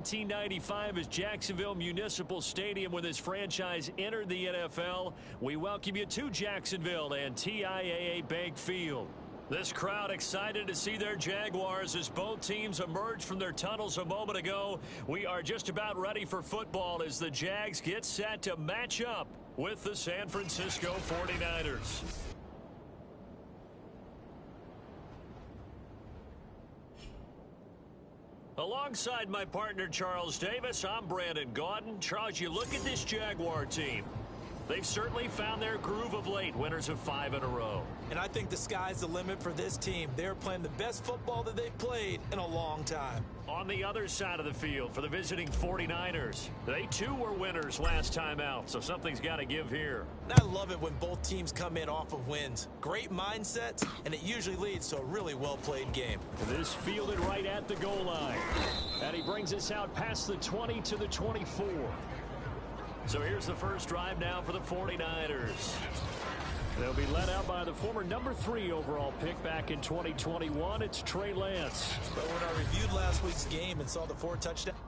1995 as Jacksonville Municipal Stadium when this franchise entered the NFL. We welcome you to Jacksonville and TIAA Bank Field. This crowd excited to see their Jaguars as both teams emerged from their tunnels a moment ago. We are just about ready for football as the Jags get set to match up with the San Francisco 49ers. Alongside my partner Charles Davis, I'm Brandon Gaudin. Charles, you look at this Jaguar team. They've certainly found their groove of late, winners of 5 in a row. And I think the sky's the limit for this team. They're playing the best football that they've played in a long time. On the other side of the field for the visiting 49ers, they too were winners last time out, so something's got to give here. And I love it when both teams come in off of wins. Great mindsets, and it usually leads to a really well-played game. This fielded right at the goal line. And he brings us out past the 20 to the 24. So here's the first drive now for the 49ers. They'll be led out by the former number 3 overall pick back in 2021. It's Trey Lance. But when I reviewed last week's game and saw the 4 touchdowns.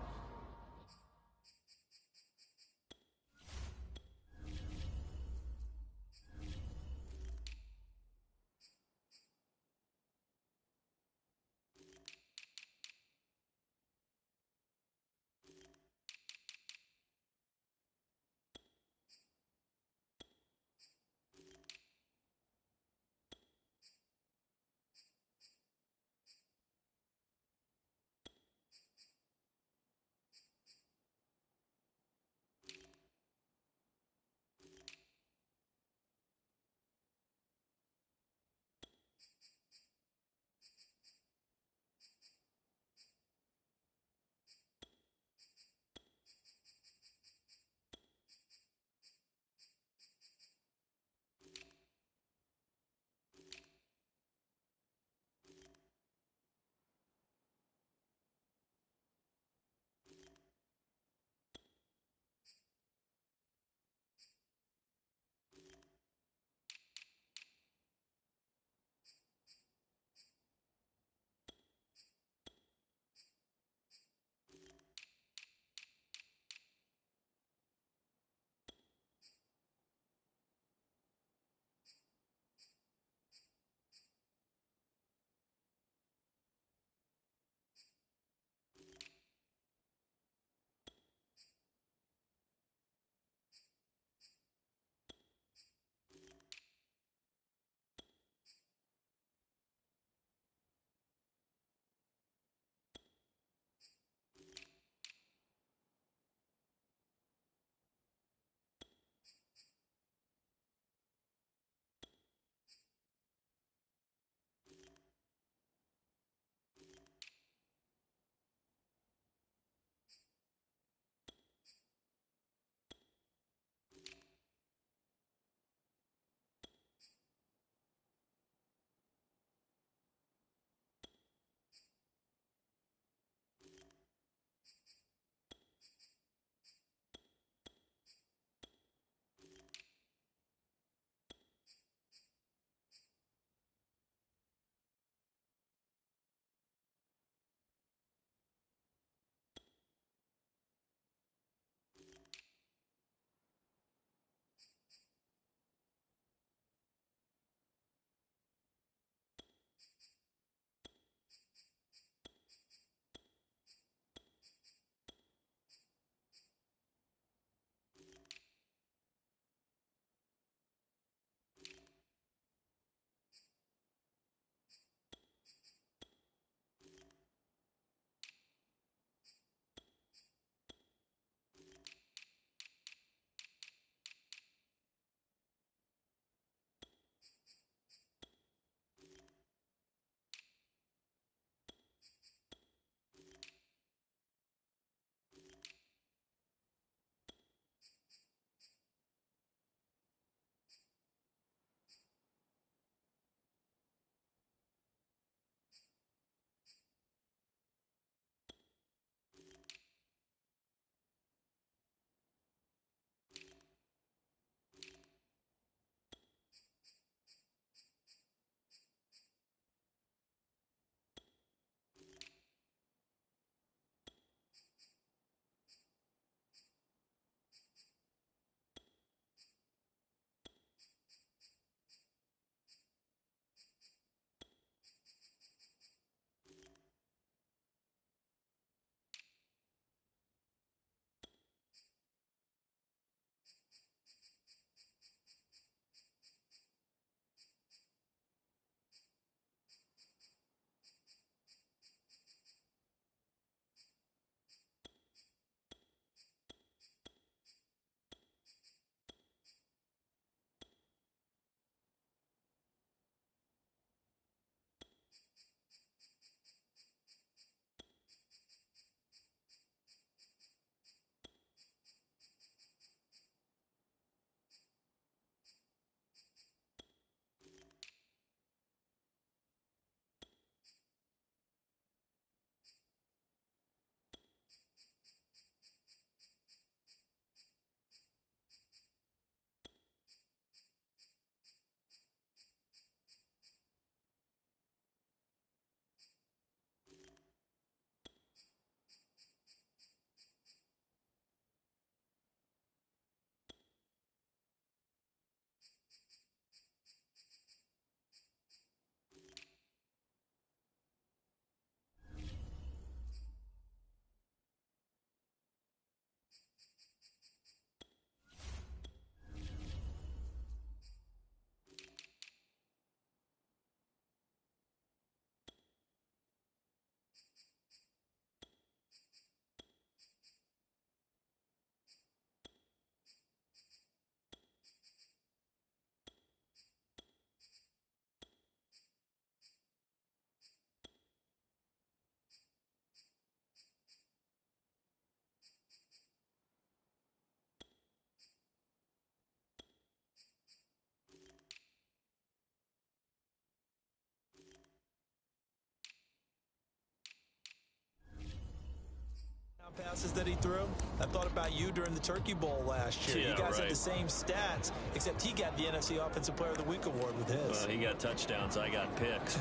passes that he threw. I thought about you during the Turkey Bowl last year. Yeah, you guys right. had the same stats, except he got the NFC Offensive Player of the Week award with his. Well, he got touchdowns. I got picks.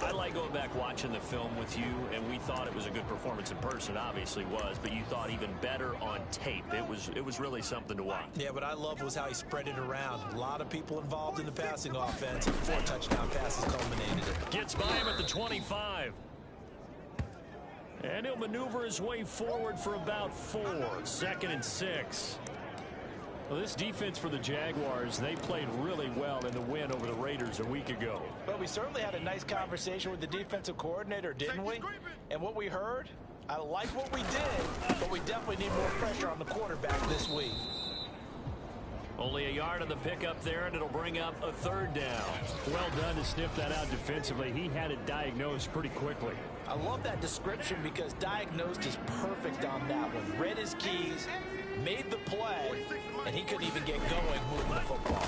I like going back watching the film with you, and we thought it was a good performance in person. Obviously was, but you thought even better on tape. It was really something to watch. Yeah, what I loved was how he spread it around. A lot of people involved in the passing offense. 4 touchdown passes culminated it. Gets by him at the 25. And he'll maneuver his way forward for about 4. 2nd and 6. Well, this defense for the Jaguars, they played really well in the win over the Raiders a week ago. Well, we certainly had a nice conversation with the defensive coordinator, didn't we? And what we heard, I like what we did, but we definitely need more pressure on the quarterback this week. Only a yard on the pickup there, and it'll bring up a 3rd down. Well done to sniff that out defensively. He had it diagnosed pretty quickly. I love that description because diagnosed is perfect on that one. Read his keys, made the play, and he couldn't even get going moving the football.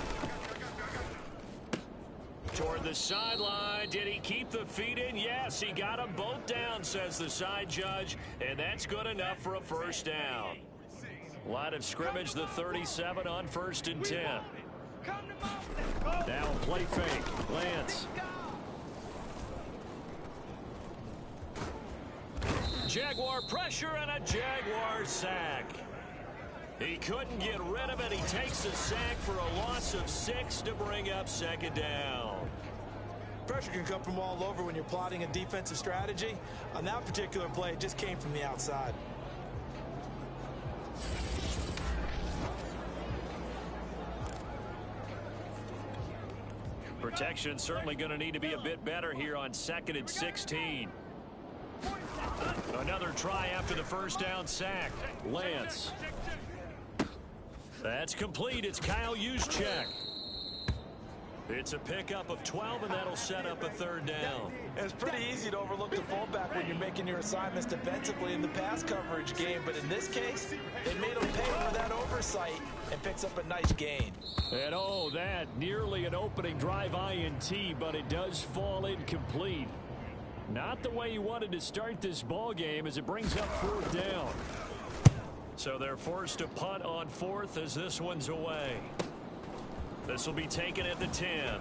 Toward the sideline. Did he keep the feet in? Yes, he got them both down, says the side judge, and that's good enough for a 1st down. Line of scrimmage, the 37 on 1st and 10. Now play fake. Lance. Jaguar pressure and a Jaguar sack. He couldn't get rid of it. He takes a sack for a loss of 6 to bring up 2nd down. Pressure can come from all over when you're plotting a defensive strategy. On that particular play, it just came from the outside. Protection certainly going to need to be a bit better here on 2nd and 16. Another try after the 1st down sack. Lance. That's complete. It's Kyle Juszczyk. It's a pickup of 12, and that'll set up a 3rd down. It's pretty easy to overlook the fullback when you're making your assignments defensively in the pass coverage game, but in this case, they made him pay for that oversight and picks up a nice gain. And oh, that nearly an opening drive INT, but it does fall incomplete. Not the way you wanted to start this ball game as it brings up 4th down. So they're forced to punt on 4th as this one's away. This will be taken at the 10.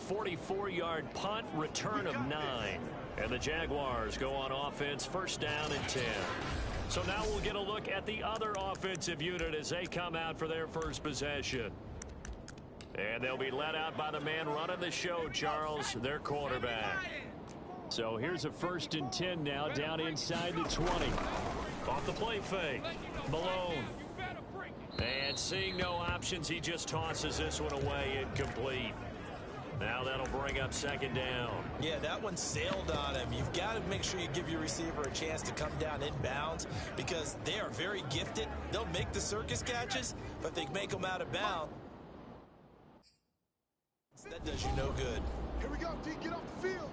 44-yard punt, return of 9. And the Jaguars go on offense, 1st down and 10. So now we'll get a look at the other offensive unit as they come out for their first possession. And they'll be led out by the man running the show, Charles, their quarterback. So here's a 1st and 10 now down inside the 20. Off the play fake. Malone. And seeing no options, he just tosses this one away, incomplete. Now that'll bring up 2nd down. Yeah, that one sailed on him. You've got to make sure you give your receiver a chance to come down inbounds because they are very gifted. They'll make the circus catches, but they make them out of bounds. That does you no good. Here we go, D. Get off the field.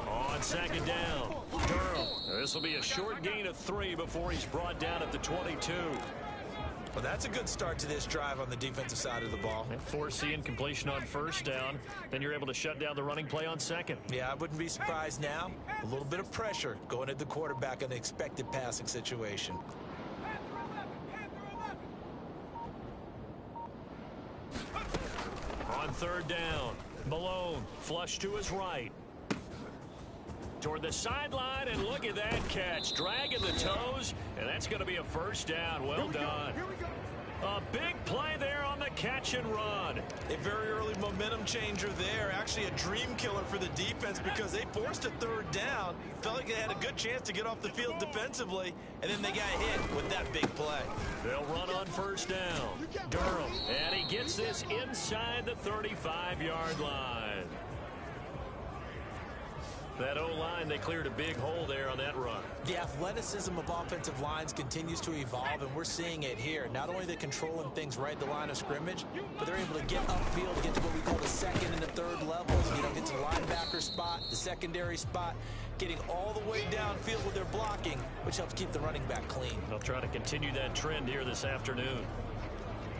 On 2nd down, Durham. This will be a short gain of 3 before he's brought down at the 22. Well, that's a good start to this drive on the defensive side of the ball. Force the incompletion on 1st down. Then you're able to shut down the running play on 2nd. Yeah, I wouldn't be surprised now. A little bit of pressure going at the quarterback in an expected passing situation. On 3rd down, Malone flush to his right. Toward the sideline, and look at that catch. Dragging the toes, and that's going to be a 1st down. Well done. A big play there on the catch and run. A very early momentum changer there. Actually a dream killer for the defense because they forced a 3rd down. Felt like they had a good chance to get off the field defensively, and then they got hit with that big play. They'll run on 1st down. Durham, and he gets this inside the 35-yard line. That O-line, they cleared a big hole there on that run. The athleticism of offensive lines continues to evolve, and we're seeing it here. Not only are they controlling things right at the line of scrimmage, but they're able to get upfield, get to what we call the 2nd and the 3rd levels. You know, get to the linebacker spot, the secondary spot, getting all the way downfield with their blocking, which helps keep the running back clean. They'll try to continue that trend here this afternoon.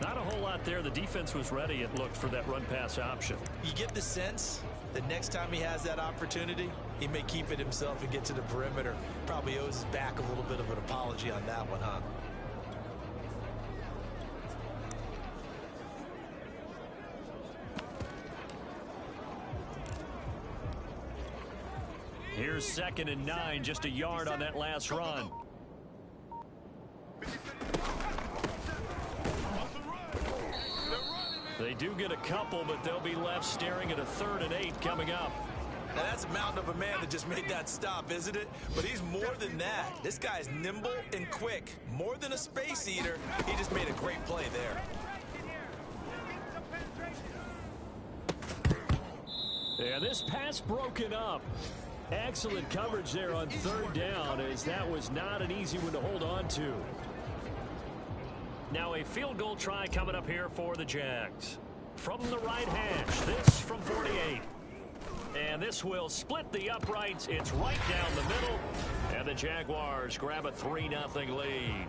Not a whole lot there. The defense was ready, it looked, for that run-pass option. You get the sense that next time he has that opportunity, He may keep it himself and get to the perimeter. Probably owes his back a little bit of an apology on that one, huh? Here's 2nd and 9, just a yard on that last run. They do get a couple, but they'll be left staring at a 3rd and 8 coming up. Now that's a mountain of a man that just made that stop, isn't it? But he's more than that. This guy's nimble and quick. More than a space eater. He just made a great play there. Yeah, this pass broken up. Excellent coverage there on 3rd down, as that was not an easy one to hold on to. Now a field goal try coming up here for the Jags. From the right hash, this from 48. And this will split the uprights. It's right down the middle. And the Jaguars grab a 3-0 lead.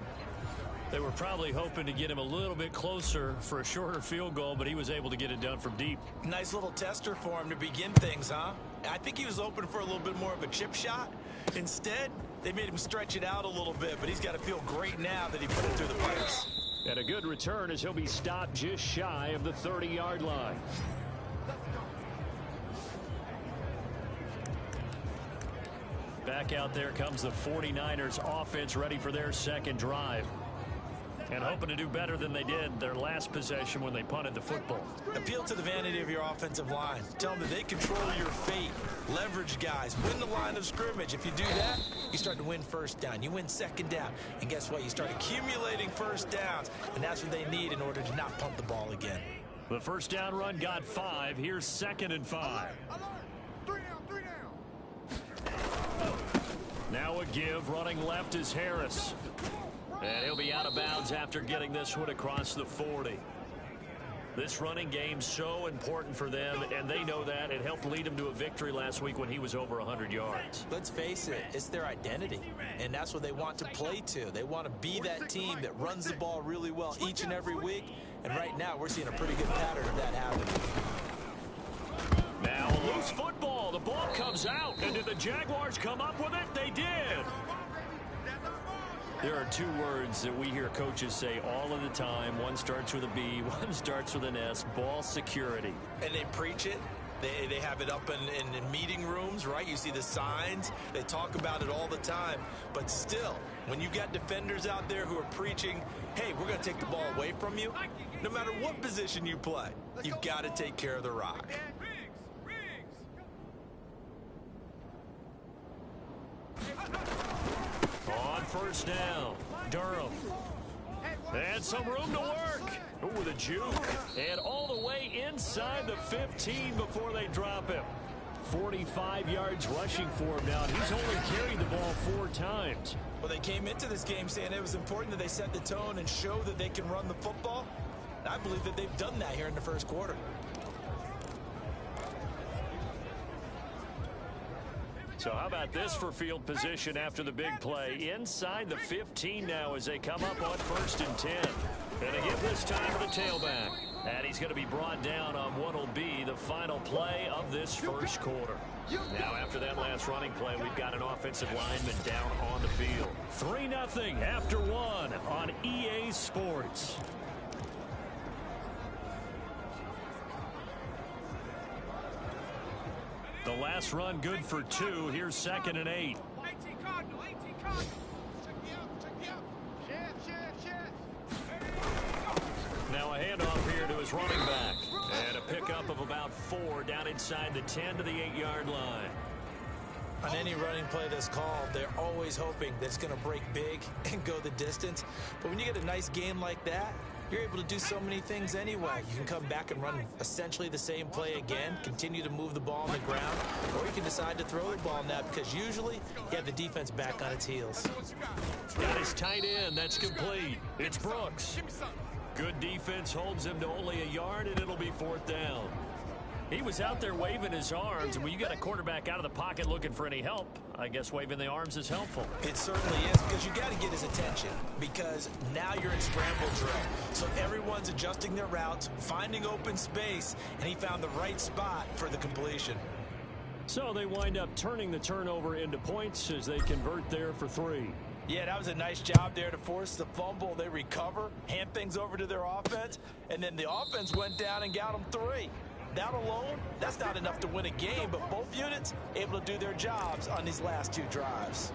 They were probably hoping to get him a little bit closer for a shorter field goal, but he was able to get it done from deep. Nice little tester for him to begin things, huh? I think he was open for a little bit more of a chip shot. Instead, they made him stretch it out a little bit, but he's got to feel great now that he put it through the pipes. And a good return as he'll be stopped just shy of the 30-yard line. Back out there comes the 49ers offense, ready for their second drive. And hoping to do better than they did their last possession when they punted the football. Appeal to the vanity of your offensive line. Tell them that they control your fate. Leverage guys. Win the line of scrimmage. If you do that, you start to win 1st down. You win 2nd down. And guess what? You start accumulating 1st downs. And that's what they need in order to not punt the ball again. The 1st down run got 5. Here's 2nd and 5. 3 down. Now a give. Running left is Harris. And he'll be out of bounds after getting this one across the 40. This running game so important for them, and they know that. It helped lead them to a victory last week when he was over 100 yards. Let's face it, it's their identity, and that's what they want to play to. They want to be that team that runs the ball really well each and every week, and right now we're seeing a pretty good pattern of that happening. Now a loose football. The ball comes out, and did the Jaguars come up with it? They did. There are 2 words that we hear coaches say all of the time. One starts with a B, one starts with an S. Ball security. And they preach it. They have it up in meeting rooms, right? You see the signs. They talk about it all the time. But still, when you've got defenders out there who are preaching, hey, we're going to take the ball away from you, no matter what position you play, you've got to take care of the rock. On 1st down, Durham. And some room to work. Ooh, with a juke. And all the way inside the 15 before they drop him. 45 yards rushing for him now. He's only carried the ball 4 times. Well, they came into this game saying it was important that they set the tone and show that they can run the football. I believe that they've done that here in the 1st quarter. So how about this for field position after the big play? Inside the 15 now as they come up on 1st and 10. And they give this time to the tailback. And he's going to be brought down on what will be the final play of this 1st quarter. Now after that last running play, we've got an offensive lineman down on the field. 3-0 after 1 on EA Sports. The last run good for 2. Here's 2nd and 8. Now a handoff here to his running back. And a pickup of about 4 down inside the 10 to the 8-yard line. On any running play that's called, they're always hoping that it's going to break big and go the distance. But when you get a nice game like that, you're able to do so many things anyway. You can come back and run essentially the same play again, continue to move the ball on the ground, or you can decide to throw the ball now because usually you have the defense back on its heels. Got his tight end. That's complete. It's Brooks. Good defense holds him to only a yard, and it'll be 4th down. He was out there waving his arms, and when you got a quarterback out of the pocket looking for any help, I guess waving the arms is helpful. It certainly is, because you got to get his attention, because now you're in scramble drill. So everyone's adjusting their routes, finding open space, and he found the right spot for the completion. So they wind up turning the turnover into points as they convert there for 3. Yeah, that was a nice job there to force the fumble. They recover, hand things over to their offense, and then the offense went down and got them 3. That alone, that's not enough to win a game, but both units able to do their jobs on these last 2 drives.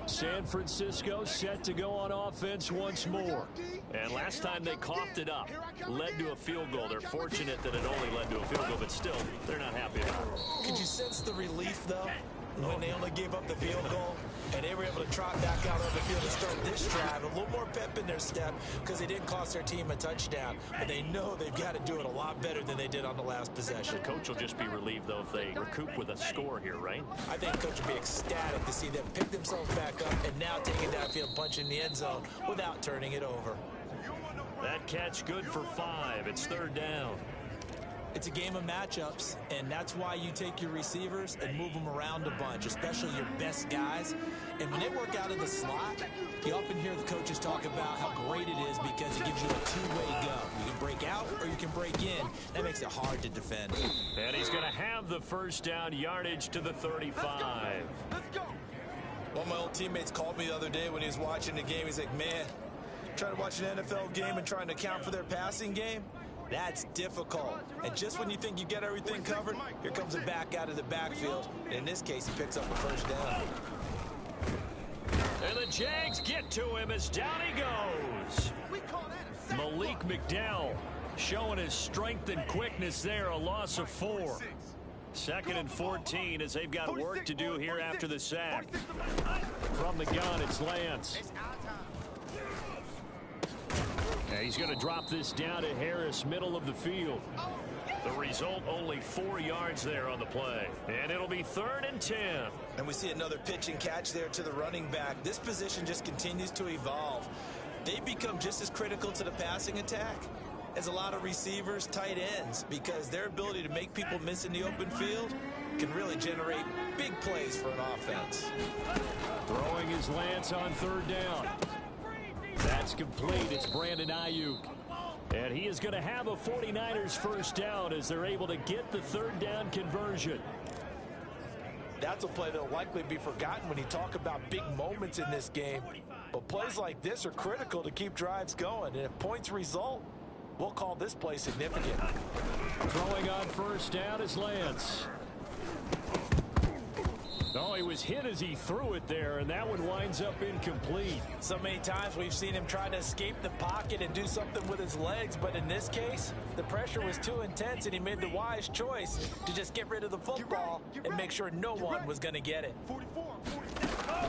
San Francisco set to go on offense once more. And last time they coughed it up, led to a field goal. They're fortunate that it only led to a field goal, but still, they're not happy about it. Could you sense the relief, though, when they only gave up the field goal and they were able to trot back out on the field and start this drive? A little more pep in their step because they didn't cost their team a touchdown, but they know they've got to do it a lot better than they did on the last possession. The coach will just be relieved, though, if they recoup with a score here, right? I think the coach will be ecstatic to see them pick themselves back up and now take it downfield, punch in the end zone without turning it over. That catch good for 5. It's 3rd down. It's a game of matchups, and that's why you take your receivers and move them around a bunch, especially your best guys. And when they work out of the slot, you often hear the coaches talk about how great it is because it gives you a two-way go. You can break out or you can break in. That makes it hard to defend. And he's going to have the 1st down, yardage to the 35. Let's go. One of my old teammates called me the other day when he was watching the game. He's like, man, trying to watch an NFL game and trying to account for their passing game? That's difficult. And just when you think you get everything covered, here comes a back out of the backfield. And in this case, he picks up a 1st down. And the Jags get to him as down he goes. Malik McDowell showing his strength and quickness there, a loss of 4. 2nd and 14 as they've got work to do here after the sack. From the gun, it's Lance. He's going to drop this down to Harris, middle of the field. The result, only 4 yards there on the play. And it'll be 3rd and 10. And we see another pitch and catch there to the running back. This position just continues to evolve. They become just as critical to the passing attack as a lot of receivers, tight ends, because their ability to make people miss in the open field can really generate big plays for an offense. Throwing his Lance on 3rd down. That's complete. It's Brandon Ayuk. And he is going to have a 49ers 1st down as they're able to get the 3rd down conversion. That's a play that'll likely be forgotten when you talk about big moments in this game. But plays like this are critical to keep drives going. And if points result, we'll call this play significant. Throwing on 1st down is Lance. Oh, he was hit as he threw it there, and that one winds up incomplete. So many times we've seen him try to escape the pocket and do something with his legs, but in this case, the pressure was too intense, and he made the wise choice to just get rid of the football and make sure no one was going to get it. 44.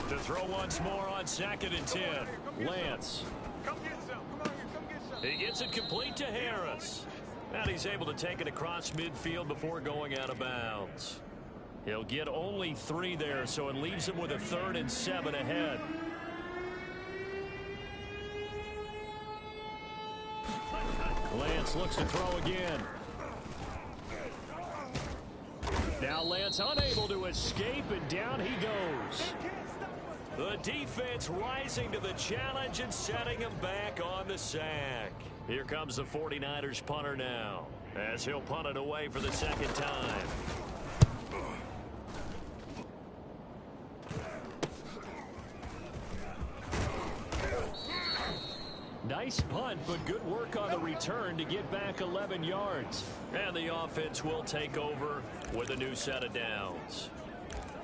To throw once more on 2nd and 10. Lance. Come get some. Come on here. Come get some. He gets it complete to Harris. And he's able to take it across midfield before going out of bounds. He'll get only 3 there, so it leaves him with a 3rd and 7 ahead. Lance looks to throw again. Now Lance unable to escape, and down he goes. The defense rising to the challenge and setting him back on the sack. Here comes the 49ers punter now, as he'll punt it away for the 2nd time. Nice punt, but good work on the return to get back 11 yards. And the offense will take over with a new set of downs.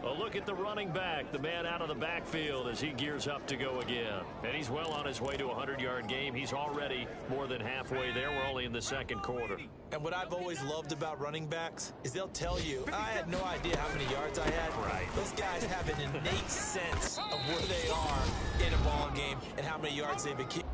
A look at the running back, the man out of the backfield as he gears up to go again. And he's well on his way to a 100-yard game. He's already more than halfway there. We're only in the 2nd quarter. And what I've always loved about running backs is they'll tell you, I had no idea how many yards I had. Right. Those guys have an innate sense of where they are in a ball game and how many yards they've accumulated.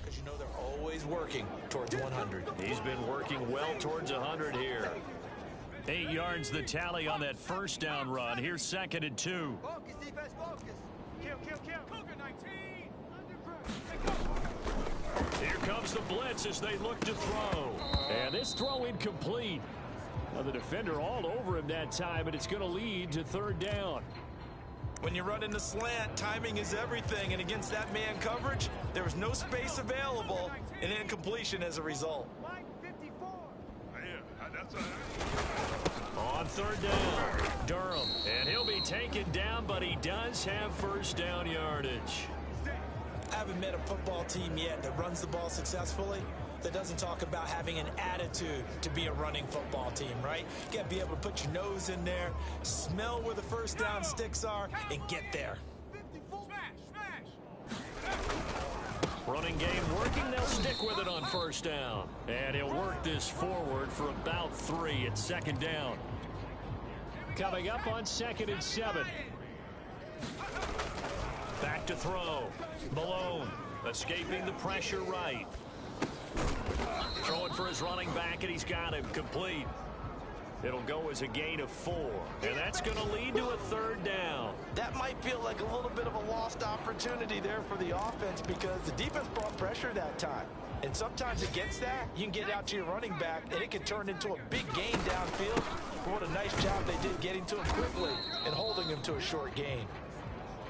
Because you know they're always working towards 100. He's been working well towards 100 here. 8 yards the tally on that first down run. Here's 2nd and 2. Focus, defense, focus. Kill, kill, kill. Cougar 19. Here comes the blitz as they look to throw. And this throw incomplete. Now the defender all over him that time, and it's going to lead to 3rd down. When you run in the slant, timing is everything, and against that man coverage, there was no space available, and incompletion as a result. Line 54. On 3rd down, Durham, and he'll be taken down, but he does have first down yardage. I haven't met a football team yet that runs the ball successfully that doesn't talk about having an attitude to be a running football team, right? You got to be able to put your nose in there, smell where the first down sticks are, and get there. 54. Smash, smash. Running game working, they'll stick with it on first down. And he'll work this forward for about 3 at 2nd down. Coming up on 2nd and 7. Back to throw. Malone escaping the pressure right. Throwing for his running back, and he's got him complete. It'll go as a gain of 4, and that's going to lead to a 3rd down. That might feel like a little bit of a lost opportunity there for the offense because the defense brought pressure that time. And sometimes against that, you can get out to your running back, and it can turn into a big gain downfield. What a nice job they did getting to him quickly and holding him to a short gain.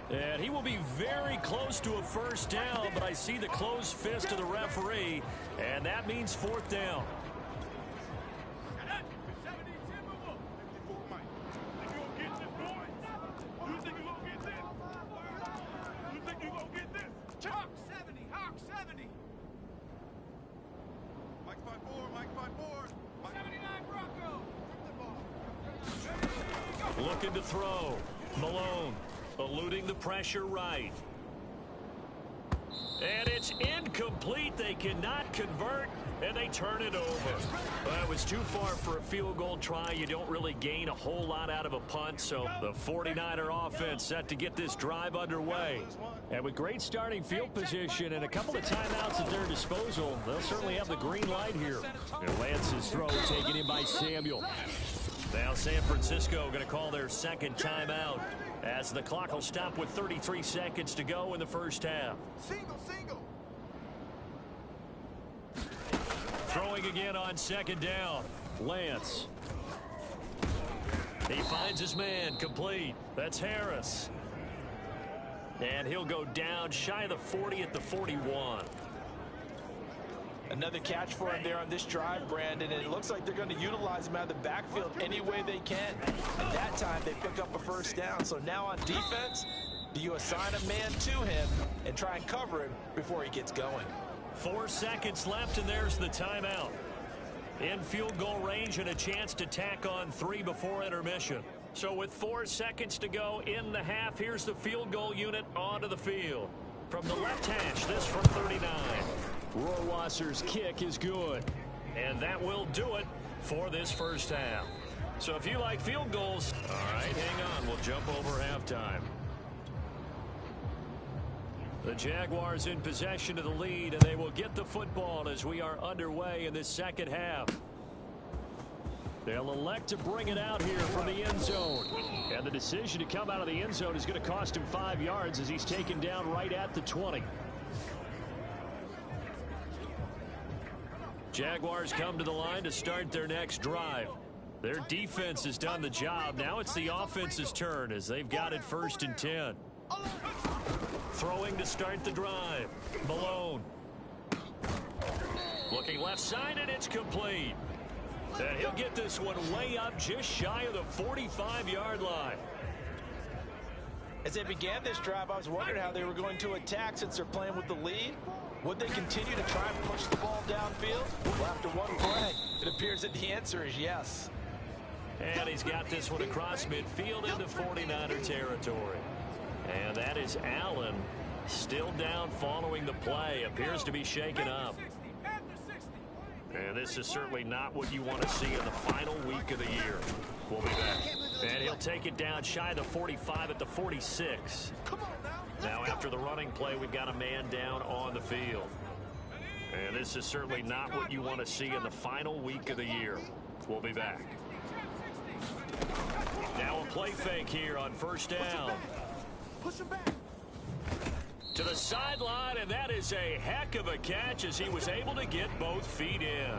And he will be very close to a first down, but I see the closed fist of the referee, and that means 4th down. Hawk 70, Hawk 70. Mike 54, Mike 54. 79 Bronco. Looking to throw. Malone eluding the pressure right. And it's incomplete. They cannot convert, and they turn it over. Well, it was too far for a field goal try. You don't really gain a whole lot out of a punt, so the 49er offense set to get this drive underway. And with great starting field position and a couple of timeouts at their disposal, they'll certainly have the green light here. And Lance's throw taken in by Samuel. Now San Francisco going to call their 2nd timeout as the clock will stop with 33 seconds to go in the first half. Single, single. Throwing again on 2nd down. Lance. He finds his man complete. That's Harris. And he'll go down shy of the 40 at the 41. Another catch for him there on this drive, Brandon, and it looks like they're going to utilize him out of the backfield any way they can. And that time they pick up a first down. So now on defense, do you assign a man to him and try and cover him before he gets going? 4 seconds left, and there's the timeout. In field goal range and a chance to tack on 3 before intermission. So with 4 seconds to go in the half, here's the field goal unit onto the field. From the left hash, this from 39. Rohrwasser's kick is good. And that will do it for this first half. So if you like field goals, all right, hang on. We'll jump over halftime. The Jaguars in possession of the lead, and they will get the football as we are underway in this second half. They'll elect to bring it out here from the end zone. And the decision to come out of the end zone is going to cost him 5 yards as he's taken down right at the 20. Jaguars come to the line to start their next drive. Their defense has done the job. Now it's the offense's turn as they've got it 1st and 10. Throwing to start the drive. Malone. Looking left side, and it's complete. And he'll get this one way up just shy of the 45-yard line. As they began this drive, I was wondering how they were going to attack since they're playing with the lead. Would they continue to try and push the ball downfield? Well, after one play, it appears that the answer is yes. And he's got this one across midfield into 49er territory. And that is Allen still down following the play. Appears to be shaken up. And this is certainly not what you want to see in the final week of the year. We'll be back. And he'll take it down shy of the 45 at the 46. Now after the running play, we've got a man down on the field. And this is certainly not what you want to see in the final week of the year. We'll be back. Now a play fake here on first down. Push him back. To the sideline, and that is a heck of a catch as he was able to get both feet in.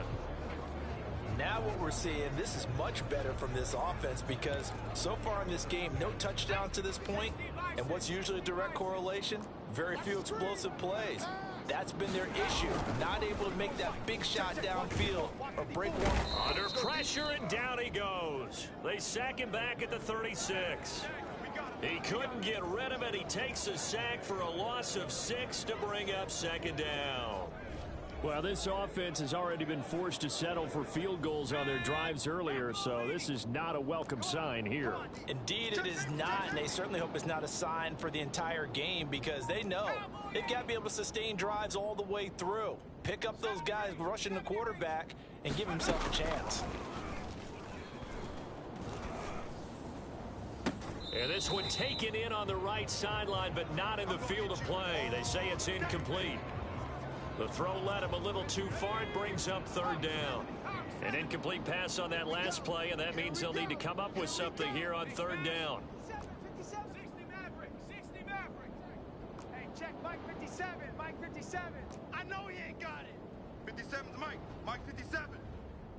Now what we're seeing, this is much better from this offense because so far in this game, no touchdown to this point, and what's usually a direct correlation? Very few explosive plays. That's been their issue, not able to make that big shot downfield or break one. Under pressure, and down he goes. They sack him back at the 36. He couldn't get rid of it. He takes a sack for a loss of 6 to bring up second down. Well, this offense has already been forced to settle for field goals on their drives earlier, so this is not a welcome sign here. Indeed, it is not, and they certainly hope it's not a sign for the entire game because they know they've got to be able to sustain drives all the way through. Pick up those guys rushing the quarterback and give himself a chance. And this one taken in on the right sideline, but not in the field of play. They say it's incomplete. The throw led him a little too far. It brings up third down. An incomplete pass on that last play, and that means they'll need to come up with something here on third down. 60 Maverick. 60 Maverick. Hey, check Mike 57. Mike 57. I know he ain't got it. 57's Mike. Mike 57.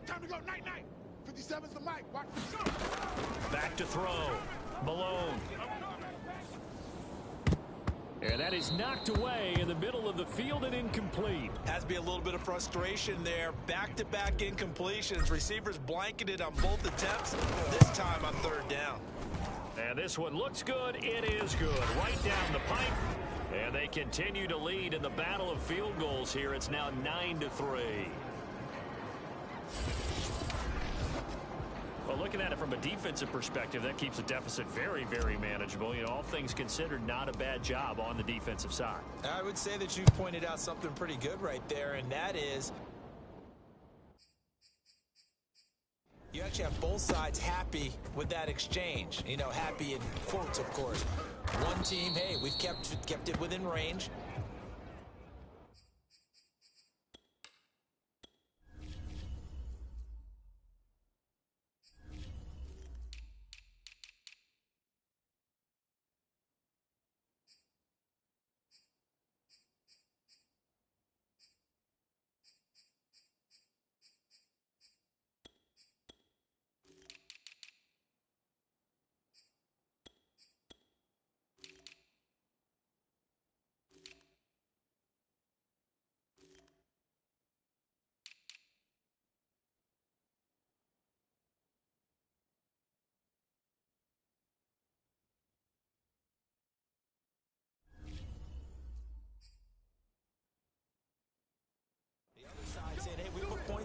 Time to go. Night-night. 57's the Mike. Watch the show. Back to throw. Malone. And that is knocked away in the middle of the field and incomplete. Has to be a little bit of frustration there. Back-to-back incompletions. Receivers blanketed on both attempts. This time on third down. And this one looks good. It is good. Right down the pipe. And they continue to lead in the battle of field goals here. It's now 9-3. Well, looking at it from a defensive perspective, that keeps the deficit very, very manageable. You know, all things considered, not a bad job on the defensive side. I would say that you pointed out something pretty good right there, and that is you actually have both sides happy with that exchange. You know, happy in quotes, of course. One team, hey, we've kept it within range.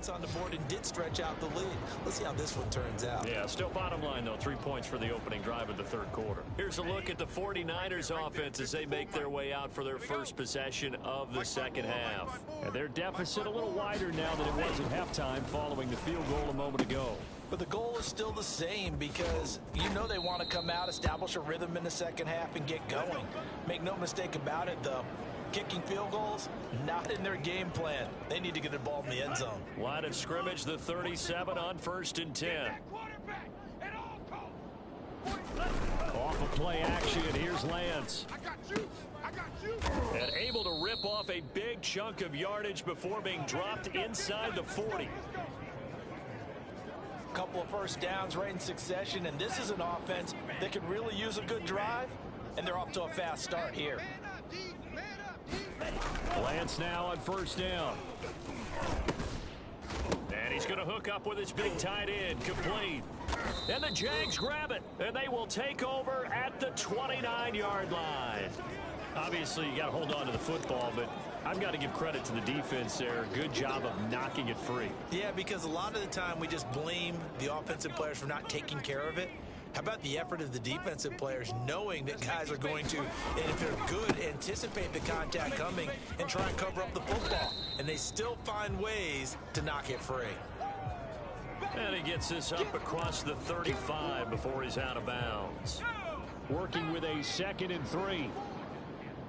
On the board and did stretch out the lead. Let's see how this one turns out. Yeah, still bottom line, though, 3 points for the opening drive of the third quarter. Here's a look at the 49ers offense as they make their way out for their first possession of the second half. And their deficit a little wider now than it was at halftime following the field goal a moment ago. But the goal is still the same because you know they want to come out, establish a rhythm in the second half, and get going. Make no mistake about it, though. Kicking field goals, not in their game plan. They need to get the ball in the end zone. Line of scrimmage, the 37 on 1st and 10. Off of play action, here's Lance. I got you. And able to rip off a big chunk of yardage before being dropped inside the 40. Couple of first downs right in succession, and this is an offense that could really use a good drive, and they're off to a fast start here. Lance now on first down. And he's going to hook up with his big tight end, complete. And the Jags grab it, and they will take over at the 29-yard line. Obviously, you got to hold on to the football, but I've got to give credit to the defense there. Good job of knocking it free. Yeah, because a lot of the time we just blame the offensive players for not taking care of it. How about the effort of the defensive players knowing that guys are going to, and if they're good, anticipate the contact coming and try and cover up the football. And they still find ways to knock it free. And he gets this up across the 35 before he's out of bounds. Working with a 2nd and 3.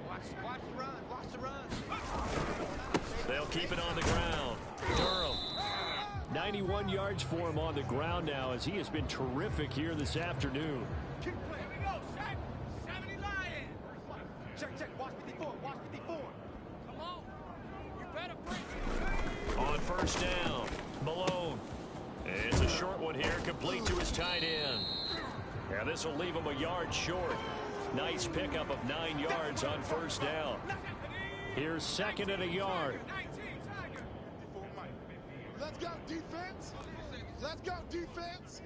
Watch the run. Watch the run. They'll keep it on the ground. Durham. 91 yards for him on the ground now, as he has been terrific here this afternoon. Keep playing. Here we go, Shaq. 70 Lions. Check. Watch 54. Watch 54. Come on. You better bring it. On first down, Malone. It's a short one here, complete to his tight end. Now this will leave him a yard short. Nice pickup of 9 yards on first down. Here's second and a yard. Let's go, defense. Let's go, defense.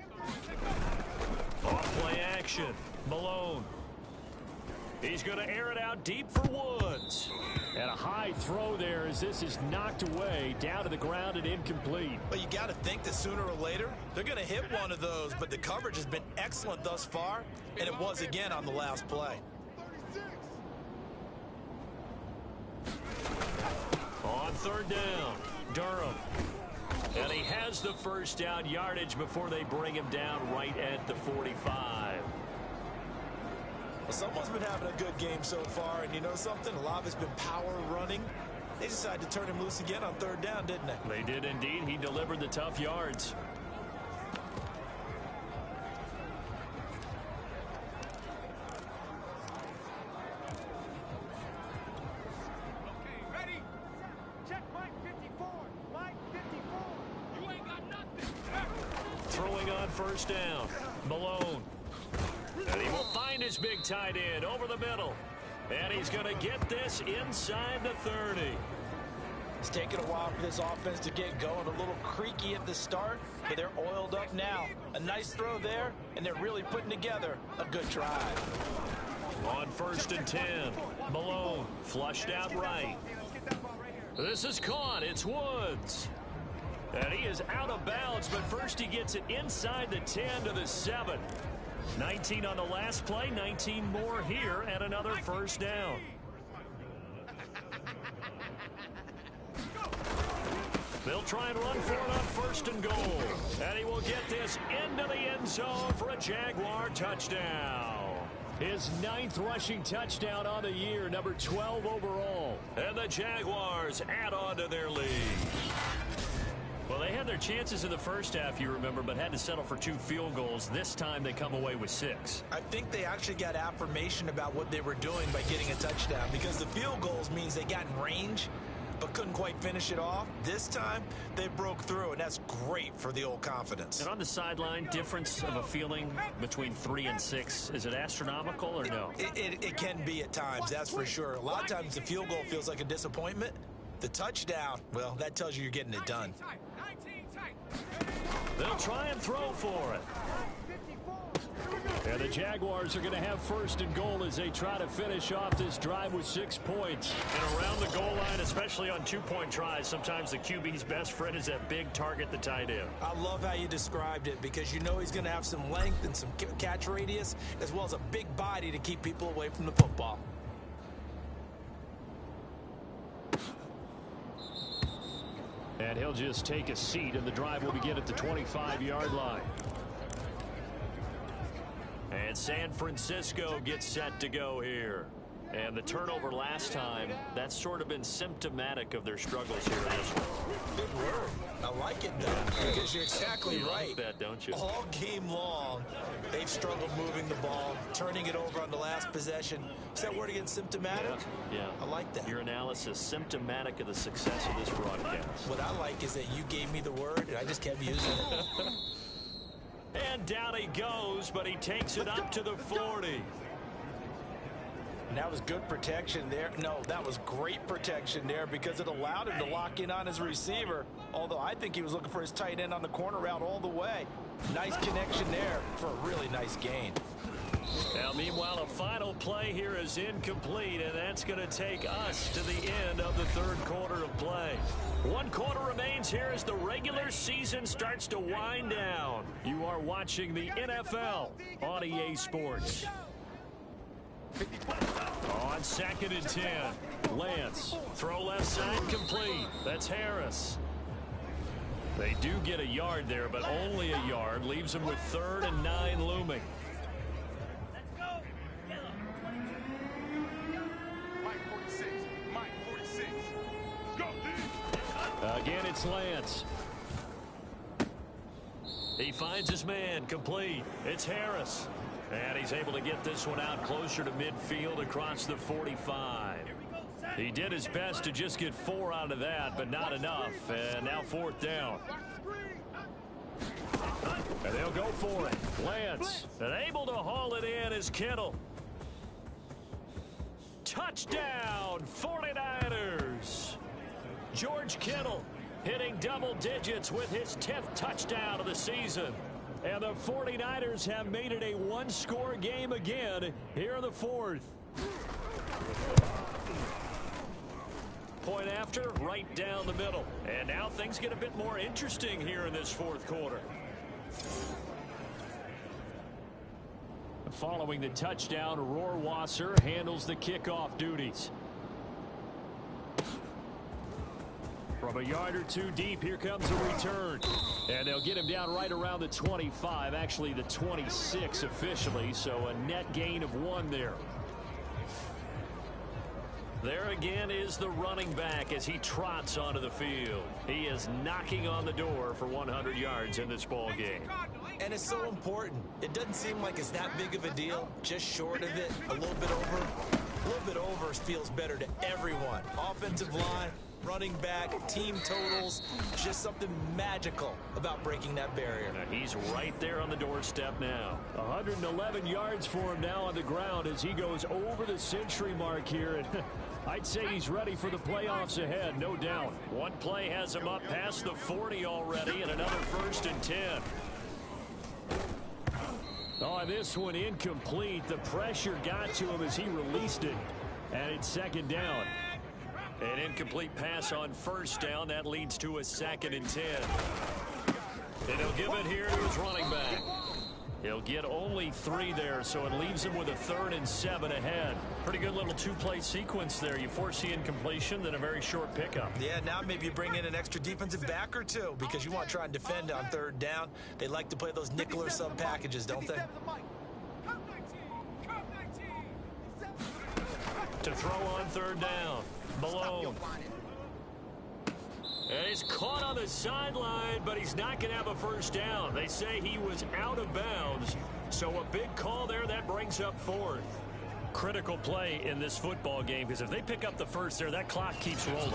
Off play action. Malone. He's going to air it out deep for Woods. And a high throw there as this is knocked away, down to the ground and incomplete. But you got to think that sooner or later, they're going to hit one of those. But the coverage has been excellent thus far, and it was again on the last play. 36. On third down, Durham. And he has the first down yardage before they bring him down right at the 45. Well, someone's been having a good game so far, and you know something? A lot of it's been power running. They decided to turn him loose again on third down, didn't they? They did indeed. He delivered the tough yards. Okay, ready? Check Mike 54. Mike 54. You ain't got nothing. Throwing on first down, Malone. And he will find his big tight end over the middle. And he's going to get this inside the 30. It's taken a while for this offense to get going. A little creaky at the start, but they're oiled up now. A nice throw there, and they're really putting together a good drive. On first and 10, Malone flushed out right. This is caught. It's Woods. And he is out of bounds, but first he gets it inside the 10 to the 7. 19 on the last play, 19 more here, and another first down. They'll try and run for it on first and goal. And he will get this into the end zone for a Jaguar touchdown. His 9th rushing touchdown on the year, number 12 overall. And the Jaguars add on to their lead. Well, they had their chances in the first half, you remember, but had to settle for 2 field goals. This time they come away with 6. I think they actually got affirmation about what they were doing by getting a touchdown, because the field goals means they got in range but couldn't quite finish it off. This time they broke through, and that's great for the old confidence. And on the sideline, difference of a feeling between 3 and 6, is it astronomical or no? It can be at times, that's for sure. A lot of times the field goal feels like a disappointment. The touchdown, well, that tells you you're getting it done. They'll try and throw for it. And the Jaguars are going to have first and goal as they try to finish off this drive with 6 points. And around the goal line, especially on 2-point tries, sometimes the QB's best friend is that big target, the tight end. I love how you described it, because you know he's going to have some length and some catch radius, as well as a big body to keep people away from the football. And he'll just take a seat, and the drive will begin at the 25-yard line. And San Francisco gets set to go here. And the turnover last time, that's sort of been symptomatic of their struggles here in this one. Good word. I like it, though, because you're exactly you right. Like that, don't you? All game long, they've struggled moving the ball, turning it over on the last possession. Is that word again, symptomatic? Yeah. I like that. Your analysis, symptomatic of the success of this broadcast. What I like is that you gave me the word, and I just kept using it. And down he goes, but he takes it up to the 40. And that was good protection there. No, that was great protection there, because it allowed him to lock in on his receiver. Although I think he was looking for his tight end on the corner route all the way. Nice connection there for a really nice gain. Now, meanwhile, a final play here is incomplete, and that's going to take us to the end of the third quarter of play. 1 quarter remains here as the regular season starts to wind down. You are watching the NFL on EA Sports. On 2nd and 10, Lance, throw left side complete. That's Harris. They do get a yard there, but only a yard. Leaves them with 3rd and 9 looming. Mike 46. Mike 46. Let's go, dude. Again, it's Lance. He finds his man, complete. It's Harris. And he's able to get this one out closer to midfield across the 45. He did his best to just get 4 out of that, but not enough. And now 4th down. And they'll go for it. Lance, and able to haul it in is Kittle. Touchdown, 49ers. George Kittle hitting double digits with his 10th touchdown of the season. And the 49ers have made it a one-score game again here in the 4th. Point after, right down the middle. And now things get a bit more interesting here in this 4th quarter. Following the touchdown, Rohrwasser handles the kickoff duties. From a yard or 2 deep, here comes a return. And they'll get him down right around the 25, actually the 26 officially, so a net gain of 1 there. There again is the running back as he trots onto the field. He is knocking on the door for 100 yards in this ball game. And it's so important. It doesn't seem like it's that big of a deal. Just short of it, a little bit over. A little bit over feels better to everyone. Offensive line, running back, team totals, just something magical about breaking that barrier. Now he's right there on the doorstep now. 111 yards for him now on the ground as he goes over the century mark here. And I'd say he's ready for the playoffs ahead, no doubt. One play has him up past the 40 already, and another 1st and 10. Oh, this one incomplete. The pressure got to him as he released it. And it's 2nd down. An incomplete pass on 1st down. That leads to a 2nd and 10. And he'll give it here to his running back. He'll get only 3 there, so it leaves him with a 3rd and 7 ahead. Pretty good little 2-play sequence there. You force the incompletion, then a very short pickup. Yeah, now maybe you bring in an extra defensive back or 2 because you want to try and defend on 3rd down. They like to play those nickel or sub packages, don't they? To throw on 3rd down. Malone. And he's caught on the sideline, but he's not going to have a 1st down. They say he was out of bounds, so a big call there. That brings up 4th. Critical play in this football game, because if they pick up the 1st there, that clock keeps rolling.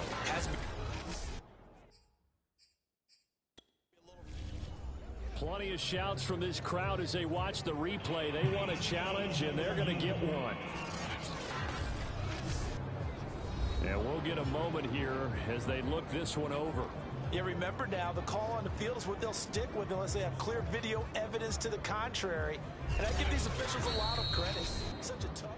Plenty of shouts from this crowd as they watch the replay. They want a challenge, and they're going to get one. And we'll get a moment here as they look this one over. Yeah, remember now, the call on the field is what they'll stick with unless they have clear video evidence to the contrary. And I give these officials a lot of credit. Such a tough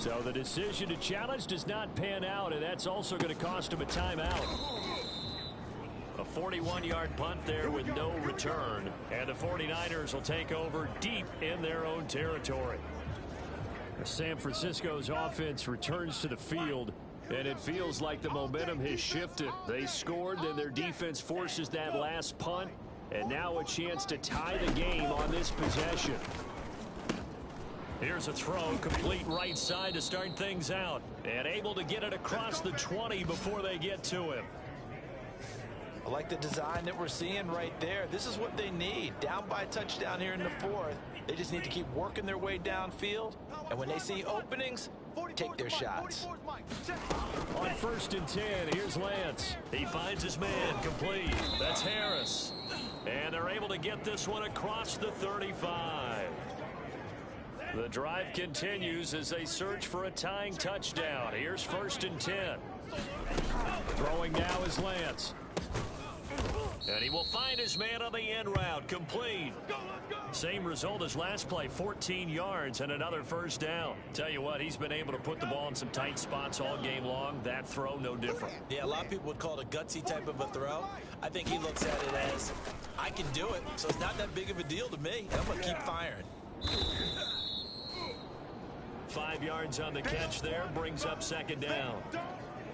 So the decision to challenge does not pan out, and that's also going to cost him a timeout. A 41-yard punt there with no return. And the 49ers will take over deep in their own territory. San Francisco's offense returns to the field, and it feels like the momentum has shifted. They scored, then their defense forces that last punt, and now a chance to tie the game on this possession. Here's a throw, complete right side to start things out, and able to get it across the 20 before they get to him. I like the design that we're seeing right there. This is what they need. Down by a touchdown here in the 4th. They just need to keep working their way downfield. And when they see openings, take their shots. On 1st and 10, here's Lance. He finds his man, complete. That's Harris. And they're able to get this one across the 35. The drive continues as they search for a tying touchdown. Here's 1st and 10. Throwing now is Lance. And he will find his man on the end route, complete. Same result as last play, 14 yards and another 1st down. Tell you what, he's been able to put the ball in some tight spots all game long. That throw, no different. Yeah, a lot of people would call it a gutsy type of a throw. I think he looks at it as, I can do it, so it's not that big of a deal to me. I'm going to keep firing. 5 yards on the catch there, brings up 2nd down.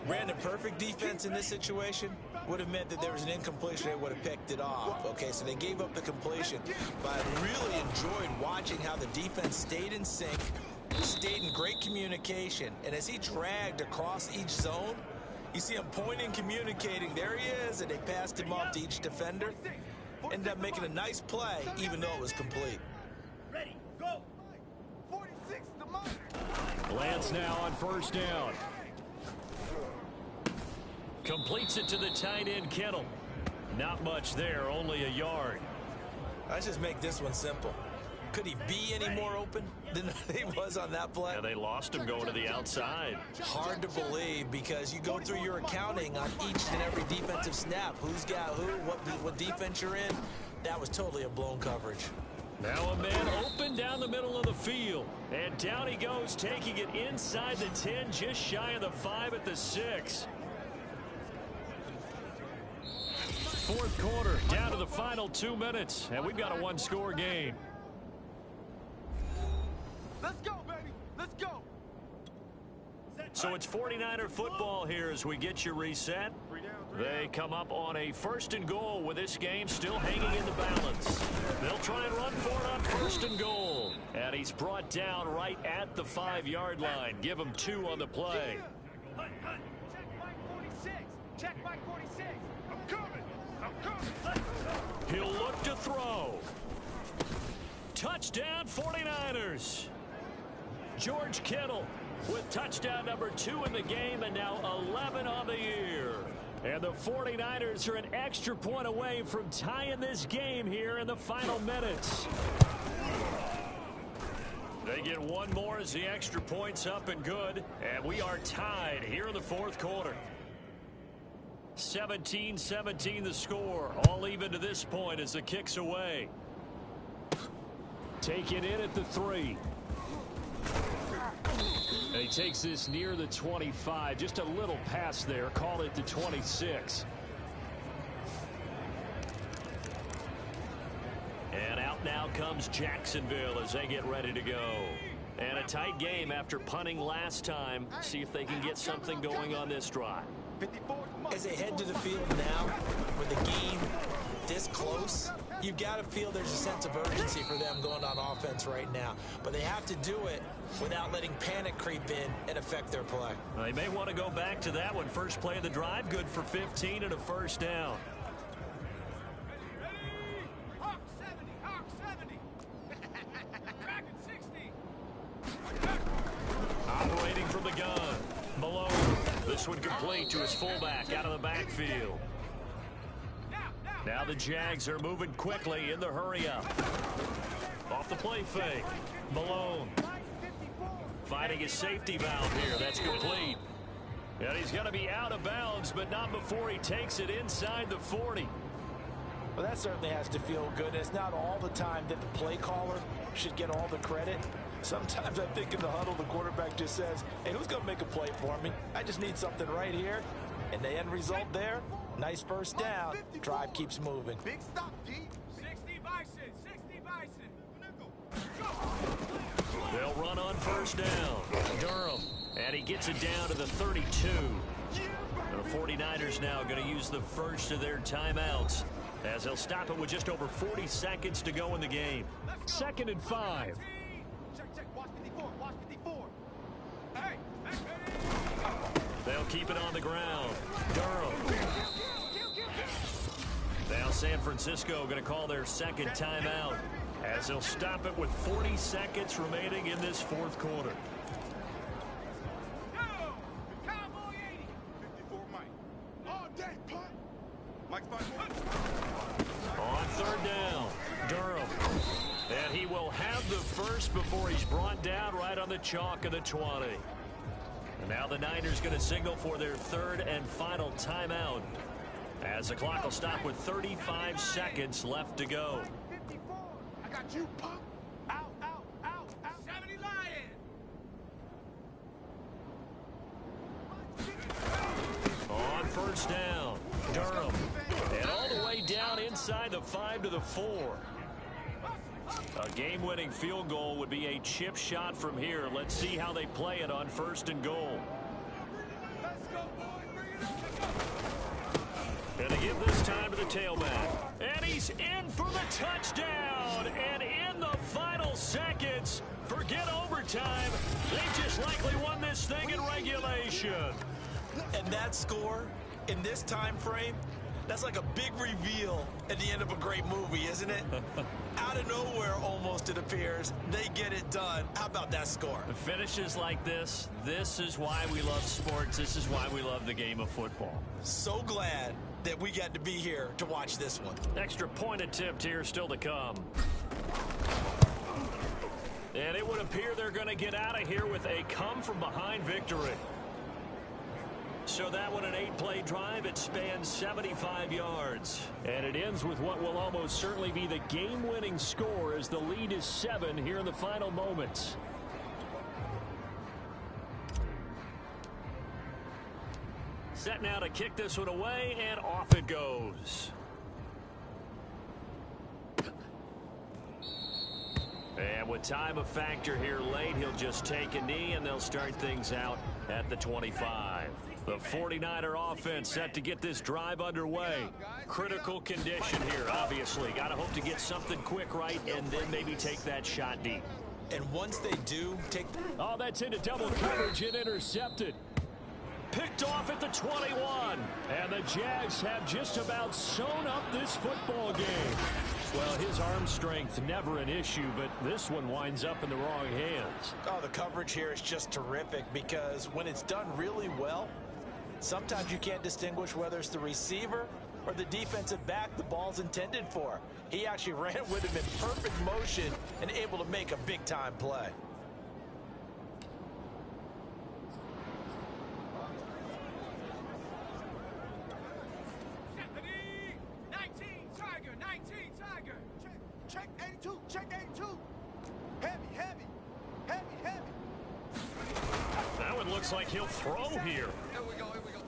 Brandon, perfect defense in this situation would have meant that there was an incompletion. They would have picked it off. Okay, so they gave up the completion. But I really enjoyed watching how the defense stayed in sync, Stayed in great communication, and as he dragged across each zone, you see him pointing, communicating. There he is, and they passed him off to each defender. Ended up making a nice play, even though it was complete. Ready, go. 46 to Mike. Lance now on first down. Completes it to the tight end, Kittle. Not much there, only a yard. Let's just make this one simple. Could he be any more open than he was on that play? And they lost him going to the outside. Hard to believe, because you go through your accounting on each and every defensive snap. Who's got who, what defense you're in. That was totally a blown coverage. Now a man open down the middle of the field. And down he goes, taking it inside the 10, just shy of the 5 at the 6. Fourth quarter, down to the final 2 minutes, and we've got a one-score game. Let's go, baby. Let's go. So it's 49er football here as we get you reset. They come up on a 1st and goal with this game still hanging in the balance. They'll try and run for it on 1st and goal. And he's brought down right at the 5-yard line. Give him 2 on the play. Check Mike 46. Check Mike 46. I'm coming. I'm coming. He'll look to throw. Touchdown 49ers. George Kittle with touchdown number 2 in the game, and now 11 on the year. And the 49ers are an extra point away from tying this game here in the final minutes. They get one more as the extra point's up and good, and we are tied here in the fourth quarter. 17-17 the score, all even to this point as the kick's away. Taken in at the 3. And he takes this near the 25. Just a little pass there. Call it the 26. And out now comes Jacksonville as they get ready to go. And a tight game after punting last time. See if they can get something going on this drive. As they head to the field now, with the game this close, you've got to feel there's a sense of urgency for them going on offense right now. But they have to do it without letting panic creep in and affect their play. They may want to go back to that one. First play of the drive, good for 15 and a first down. Hawk 70. Hawk 70. Dragon 60. Operating from the gun. Malone. This one complete to his fullback out of the backfield. Now the Jags are moving quickly in the hurry-up. Off the play fake. Malone. Finding his safety valve here. That's complete. And he's going to be out of bounds, but not before he takes it inside the 40. Well, that certainly has to feel good. It's not all the time that the play caller should get all the credit. Sometimes I think in the huddle, the quarterback just says, hey, who's going to make a play for me? I just need something right here. And the end result there, nice first down. Drive keeps moving. Big stop, D. 60 Bison. 60 Bison. They'll run on first down. Durham. And he gets it down to the 32. The 49ers now going to use the first of their timeouts, as they'll stop it with just over 40 seconds to go in the game. 2nd and 5. Check. Watch 54. Watch 54. Hey. They'll keep it on the ground. Durham. Now San Francisco going to call their second timeout, as they'll stop it with 40 seconds remaining in this fourth quarter. Cowboy 80. 54 Mike. All day, punt. Mike's punt. On third down, Durham. And he will have the first before he's brought down right on the chalk of the 20. And now the Niners going to signal for their third and final timeout, as the clock will stop with 35 seconds left to go. 54. I got you, pump. Out. 70 Lion. On first down, Durham. And all the way down inside the 5 to the 4. A game-winning field goal would be a chip shot from here. Let's see how they play it on 1st and goal. Let's go, boys. Bring it up. And they give this time to the tailback. And he's in for the touchdown. And in the final seconds. Forget overtime. They just likely won this thing in regulation. And that score in this time frame, that's like a big reveal at the end of a great movie, isn't it? Out of nowhere, almost, it appears, they get it done. How about that score? Finishes like this is why we love sports. This is why we love the game of football. So glad that we got to be here to watch this one. Extra point attempt here still to come. And it would appear they're going to get out of here with a come-from-behind victory. So that one, an 8-play drive. It spans 75 yards. And it ends with what will almost certainly be the game-winning score as the lead is 7 here in the final moments. Set now to kick this one away, and off it goes. And with time a factor here late, he'll just take a knee, and they'll start things out at the 25. The 49er offense set to get this drive underway. Critical condition here, obviously. Got to hope to get something quick right and then maybe take that shot deep. And once they do take... Oh, that's into double coverage and intercepted. Picked off at the 21. And the Jags have just about sewn up this football game. Well, his arm strength never an issue, but this one winds up in the wrong hands. Oh, the coverage here is just terrific because when it's done really well, sometimes you can't distinguish whether it's the receiver or the defensive back the ball's intended for. He actually ran with him in perfect motion and able to make a big-time play. Check 82, check 82. Heavy, heavy, heavy, heavy. That one looks like he'll throw here. Here we go, here we go.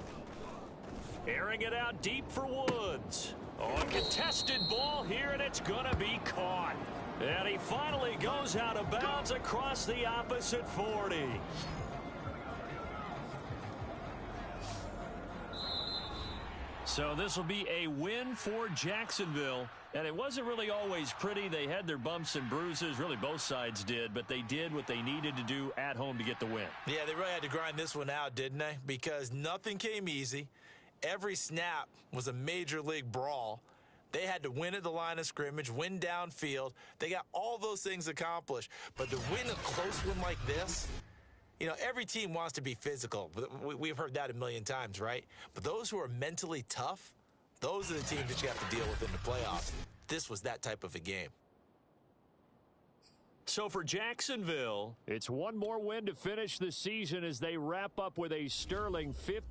Airing it out deep for Woods. Oh, a contested ball here, and it's going to be caught. And he finally goes out of bounds across the opposite 40. So this will be a win for Jacksonville. And it wasn't really always pretty. They had their bumps and bruises. Really, both sides did. But they did what they needed to do at home to get the win. Yeah, they really had to grind this one out, didn't they? Because nothing came easy. Every snap was a major league brawl. They had to win at the line of scrimmage, win downfield. They got all those things accomplished. But to win a close one like this, you know, every team wants to be physical. We've heard that a million times, right? But those who are mentally tough, those are the teams that you have to deal with in the playoffs. This was that type of a game. So for Jacksonville, it's one more win to finish the season as they wrap up with a sterling 5th.